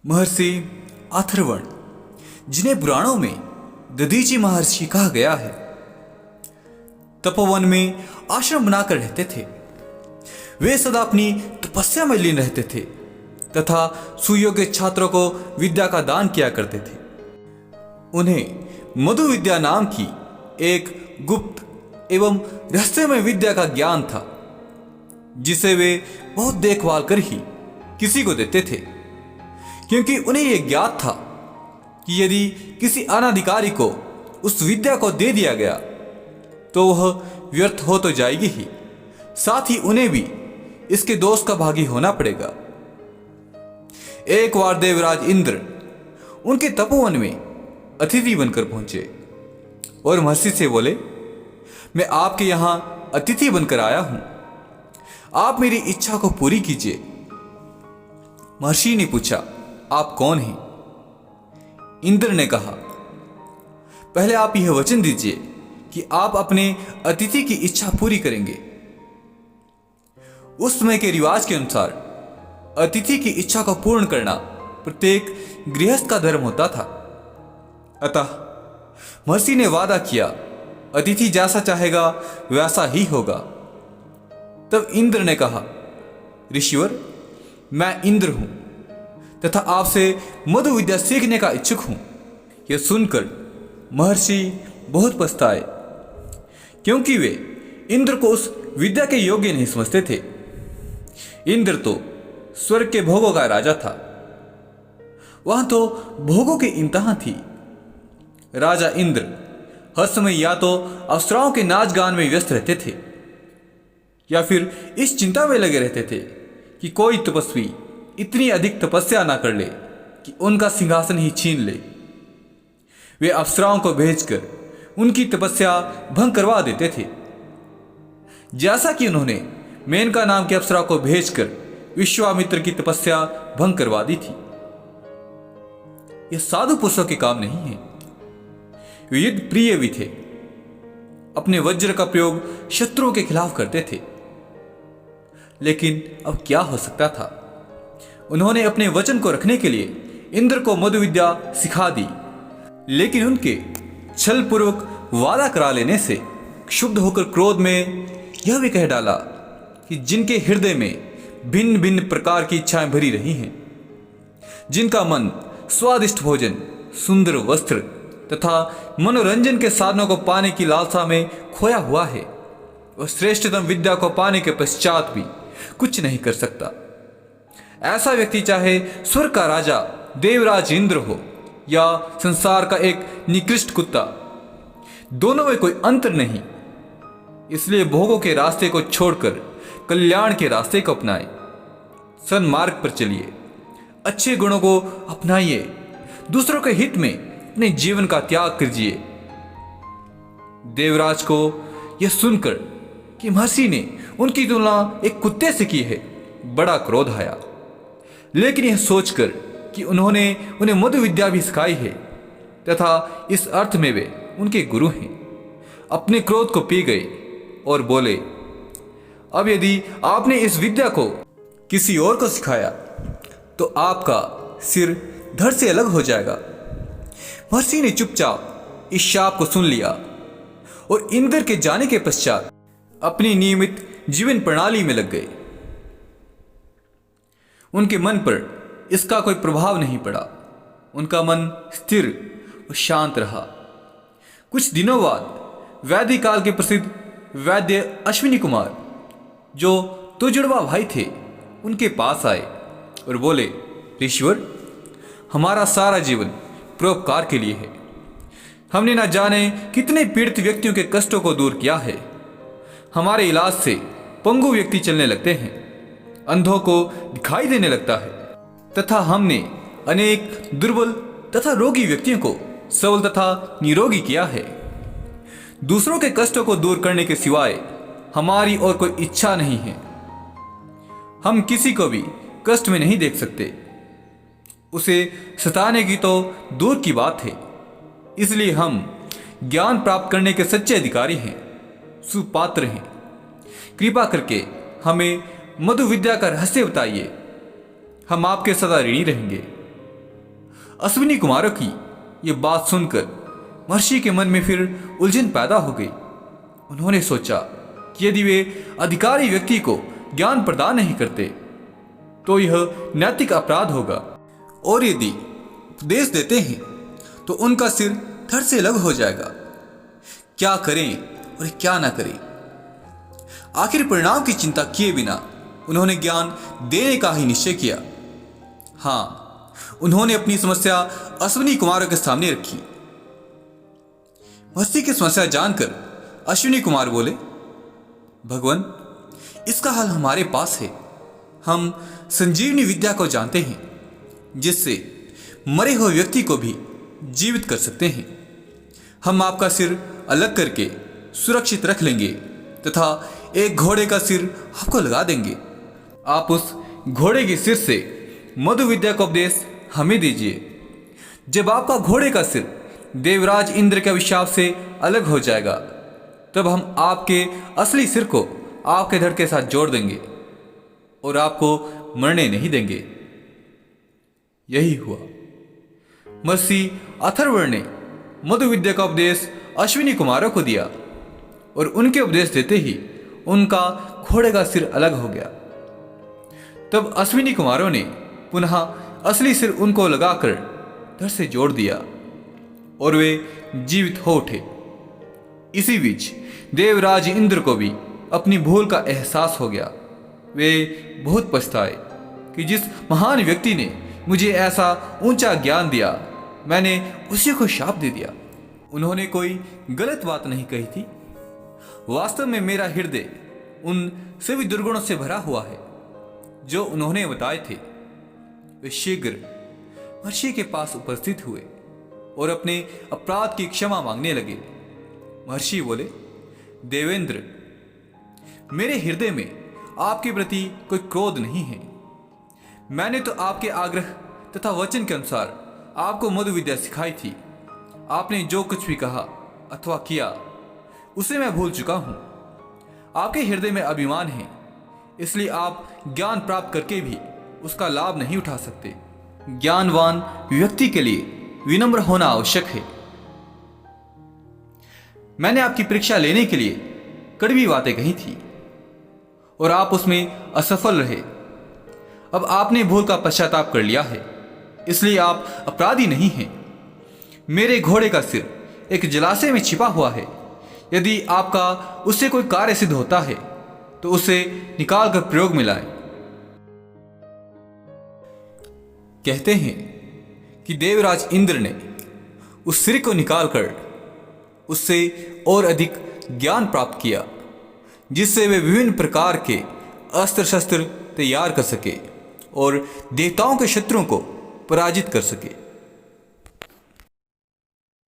महर्षि अथर्वण, जिन्हें पुराणों में दधीचि महर्षि कहा गया है, तपोवन में आश्रम बनाकर रहते थे। वे सदा अपनी तपस्या में लीन रहते थे तथा सुयोग्य छात्रों को विद्या का दान किया करते थे। उन्हें मधु विद्या नाम की एक गुप्त एवं रहस्यमय विद्या का ज्ञान था, जिसे वे बहुत देखभाल कर ही किसी को देते थे, क्योंकि उन्हें यह ज्ञात था कि यदि किसी अनाधिकारी को उस विद्या को दे दिया गया तो वह व्यर्थ हो तो जाएगी ही, साथ ही उन्हें भी इसके दोष का भागी होना पड़ेगा। एक बार देवराज इंद्र उनके तपोवन में अतिथि बनकर पहुंचे और महर्षि से बोले, मैं आपके यहां अतिथि बनकर आया हूं, आप मेरी इच्छा को पूरी कीजिए। महर्षि ने पूछा, आप कौन हैं? इंद्र ने कहा, पहले आप यह वचन दीजिए कि आप अपने अतिथि की इच्छा पूरी करेंगे। उस समय के रिवाज के अनुसार अतिथि की इच्छा को पूर्ण करना प्रत्येक गृहस्थ का धर्म होता था। अतः महर्षि ने वादा किया, अतिथि जैसा चाहेगा वैसा ही होगा। तब इंद्र ने कहा, ऋषिवर, मैं इंद्र हूं तथा आपसे मधु विद्या सीखने का इच्छुक हूं। यह सुनकर महर्षि बहुत पछताए, क्योंकि वे इंद्र को उस विद्या के योग्य नहीं समझते थे। इंद्र तो स्वर्ग के भोगों का राजा था, वहां तो भोगों की इंतहा थी। राजा इंद्र हर समय या तो अप्सराओं के नाच गान में व्यस्त रहते थे या फिर इस चिंता में लगे रहते थे कि कोई तपस्वी इतनी अधिक तपस्या ना कर ले कि उनका सिंहासन ही छीन ले। वे अप्सराओं को भेजकर उनकी तपस्या भंग करवा देते थे, जैसा कि उन्होंने मेनका नाम के अप्सरा को भेजकर विश्वामित्र की तपस्या भंग करवा दी थी। यह साधु पुरुषों के काम नहीं है। वे युद्ध प्रिय भी थे, अपने वज्र का प्रयोग शत्रुओं के खिलाफ करते थे। लेकिन अब क्या हो सकता था, उन्होंने अपने वचन को रखने के लिए इंद्र को मधु विद्या सिखा दी, लेकिन उनके छल पूर्वक वादा करा लेने से क्षुब्ध होकर क्रोध में यह भी कह डाला कि जिनके हृदय में भिन्न भिन्न प्रकार की इच्छाएं भरी रही हैं, जिनका मन स्वादिष्ट भोजन, सुंदर वस्त्र तथा मनोरंजन के साधनों को पाने की लालसा में खोया हुआ है, वह श्रेष्ठतम विद्या को पाने के पश्चात भी कुछ नहीं कर सकता। ऐसा व्यक्ति चाहे स्वर्ग का राजा देवराज इंद्र हो या संसार का एक निकृष्ट कुत्ता, दोनों में कोई अंतर नहीं। इसलिए भोगों के रास्ते को छोड़कर कल्याण के रास्ते को अपनाएं, सन्मार्ग पर चलिए, अच्छे गुणों को अपनाइए, दूसरों के हित में अपने जीवन का त्याग कीजिए। देवराज को यह सुनकर कि महर्षि ने उनकी तुलना एक कुत्ते से की है, बड़ा क्रोध आया, लेकिन यह सोचकर कि उन्होंने उन्हें मधु विद्या भी सिखाई है तथा इस अर्थ में वे उनके गुरु हैं, अपने क्रोध को पी गए और बोले, अब यदि आपने इस विद्या को किसी और को सिखाया तो आपका सिर धड़ से अलग हो जाएगा। महर्षि ने चुपचाप इस शाप को सुन लिया और इंद्र के जाने के पश्चात अपनी नियमित जीवन प्रणाली में लग गए। उनके मन पर इसका कोई प्रभाव नहीं पड़ा, उनका मन स्थिर और शांत रहा। कुछ दिनों बाद वैदिक काल के प्रसिद्ध वैद्य अश्विनी कुमार, जो तो जुड़वा भाई थे, उनके पास आए और बोले, ऋषिवर, हमारा सारा जीवन परोपकार के लिए है। हमने न जाने कितने पीड़ित व्यक्तियों के कष्टों को दूर किया है। हमारे इलाज से पंगु व्यक्ति चलने लगते हैं, अंधों को दिखाई देने लगता है तथा हमने अनेक दुर्बल तथा रोगी व्यक्तियों को सबल तथा निरोगी किया है। दूसरों के कष्टों को दूर करने के सिवाय हमारी और कोई इच्छा नहीं है। हम किसी को भी कष्ट में नहीं देख सकते, उसे सताने की तो दूर की बात है। इसलिए हम ज्ञान प्राप्त करने के सच्चे अधिकारी हैं, सुपात्र हैं। कृपा करके हमें मधु विद्या का रहस्य बताइए, हम आपके सदा ऋणी रहेंगे। अश्विनी कुमारों की ये बात सुनकर महर्षि के मन में फिर उलझन पैदा हो गई। उन्होंने सोचा कि यदि वे अधिकारी व्यक्ति को ज्ञान प्रदान नहीं करते तो यह नैतिक अपराध होगा, और यदि उपदेश देते हैं तो उनका सिर धड़ से अलग हो जाएगा। क्या करें और क्या ना करें? आखिर परिणाम की चिंता किए बिना उन्होंने ज्ञान देने का ही निश्चय किया। हाँ, उन्होंने अपनी समस्या अश्विनी कुमारों के सामने रखी। महर्षि की समस्या जानकर अश्विनी कुमार बोले, भगवान, इसका हल हमारे पास है। हम संजीवनी विद्या को जानते हैं, जिससे मरे हुए व्यक्ति को भी जीवित कर सकते हैं। हम आपका सिर अलग करके सुरक्षित रख लेंगे तथा एक घोड़े का सिर आपको लगा देंगे। आप उस घोड़े के सिर से मधु विद्या का उपदेश हमें दीजिए। जब आपका घोड़े का सिर देवराज इंद्र के अभिशाप से अलग हो जाएगा, तब हम आपके असली सिर को आपके धड़ के साथ जोड़ देंगे और आपको मरने नहीं देंगे। यही हुआ। महर्षि अथर्वण ने मधु विद्या का उपदेश अश्विनी कुमारों को दिया और उनके उपदेश देते ही उनका घोड़े का सिर अलग हो गया। तब अश्विनी कुमारों ने पुनः असली सिर उनको लगाकर धड़ से जोड़ दिया और वे जीवित हो उठे। इसी बीच देवराज इंद्र को भी अपनी भूल का एहसास हो गया। वे बहुत पछताए कि जिस महान व्यक्ति ने मुझे ऐसा ऊंचा ज्ञान दिया, मैंने उसी को शाप दे दिया। उन्होंने कोई गलत बात नहीं कही थी। वास्तव में मेरा हृदय उन सभी दुर्गुणों से भरा हुआ है जो उन्होंने बताए थे। वे शीघ्र महर्षि के पास उपस्थित हुए और अपने अपराध की क्षमा मांगने लगे। महर्षि बोले, देवेंद्र, मेरे हृदय में आपके प्रति कोई क्रोध नहीं है। मैंने तो आपके आग्रह तथा वचन के अनुसार आपको मधु विद्या सिखाई थी। आपने जो कुछ भी कहा अथवा किया उसे मैं भूल चुका हूं। आपके हृदय में अभिमान है, इसलिए आप ज्ञान प्राप्त करके भी उसका लाभ नहीं उठा सकते। ज्ञानवान व्यक्ति के लिए विनम्र होना आवश्यक है। मैंने आपकी परीक्षा लेने के लिए कड़वी बातें कही थी और आप उसमें असफल रहे। अब आपने भूल का पश्चाताप कर लिया है, इसलिए आप अपराधी नहीं हैं। मेरे घोड़े का सिर एक जलाशय में छिपा हुआ है। यदि आपका उससे कोई कार्य सिद्ध होता है तो उसे निकाल कर प्रयोग में लाएं। कहते हैं कि देवराज इंद्र ने उस सिर को निकालकर उससे और अधिक ज्ञान प्राप्त किया, जिससे वे विभिन्न प्रकार के अस्त्र शस्त्र तैयार कर सके और देवताओं के शत्रुओं को पराजित कर सके।